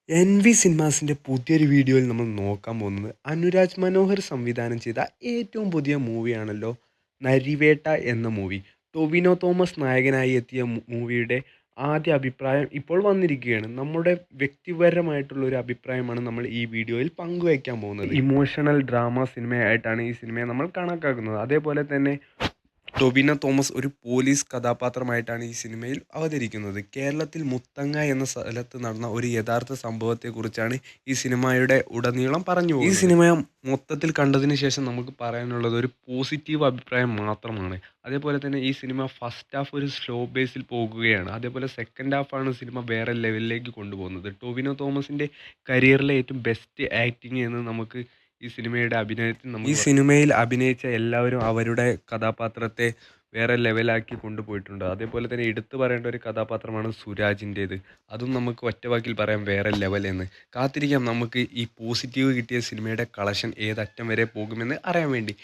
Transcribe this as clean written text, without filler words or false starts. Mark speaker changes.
Speaker 1: എൻ.വി. സിനിമാസിൻ്റെ പുതിയൊരു വീഡിയോയിൽ നമ്മൾ നോക്കാൻ പോകുന്നത് അനുരാജ് മനോഹർ സംവിധാനം ചെയ്ത ഏറ്റവും പുതിയ മൂവിയാണല്ലോ നരിവേട്ട എന്ന മൂവി. ടൊവിനോ തോമസ് നായകനായി എത്തിയ മൂവിയുടെ ആദ്യ അഭിപ്രായം ഇപ്പോൾ വന്നിരിക്കുകയാണ്. നമ്മുടെ വ്യക്തിപരമായിട്ടുള്ള ഒരു അഭിപ്രായമാണ് നമ്മൾ ഈ വീഡിയോയിൽ പങ്കുവയ്ക്കാൻ പോകുന്നത്. ഇമോഷണൽ ഡ്രാമ സിനിമയായിട്ടാണ് ഈ സിനിമയെ നമ്മൾ കണക്കാക്കുന്നത്. അതേപോലെ തന്നെ ടൊവിനോ തോമസ് ഒരു പോലീസ് കഥാപാത്രമായിട്ടാണ് ഈ സിനിമയിൽ അവതരിക്കുന്നത്. കേരളത്തിൽ മുത്തങ്ങ എന്ന സ്ഥലത്ത് നടന്ന ഒരു യഥാർത്ഥ സംഭവത്തെക്കുറിച്ചാണ് ഈ സിനിമയുടെ ഉടനീളം പറഞ്ഞു പോകുന്നത്. ഈ സിനിമ മൊത്തത്തിൽ കണ്ടതിന് ശേഷം നമുക്ക് പറയാനുള്ളത് ഒരു പോസിറ്റീവ് അഭിപ്രായം മാത്രമാണ്. അതേപോലെ തന്നെ ഈ സിനിമ ഫസ്റ്റ് ഹാഫ് ഒരു സ്ലോ ബേസിൽ പോകുകയാണ്. അതേപോലെ സെക്കൻഡ് ഹാഫാണ് സിനിമ വേറെ ലെവലിലേക്ക് കൊണ്ടുപോകുന്നത്. ടൊവിനോ തോമസിൻ്റെ കരിയറിലെ ഏറ്റവും ബെസ്റ്റ് ആക്ടിങ് എന്ന് നമുക്ക് ഈ സിനിമയിൽ അഭിനയിച്ച എല്ലാവരും അവരുടെ കഥാപാത്രത്തെ വേറെ ലെവലാക്കി കൊണ്ടുപോയിട്ടുണ്ട്. അതേപോലെ തന്നെ എടുത്തു പറയേണ്ട ഒരു കഥാപാത്രമാണ് സുരാജിൻ്റേത്. അതും നമുക്ക് ഒറ്റവാക്കിൽ പറയാം, വേറെ ലെവൽ എന്ന്. കാത്തിരിക്കാം നമുക്ക് ഈ പോസിറ്റീവ് കിട്ടിയ സിനിമയുടെ കളക്ഷൻ ഏതറ്റം വരെ പോകുമെന്ന് അറിയാൻ വേണ്ടി.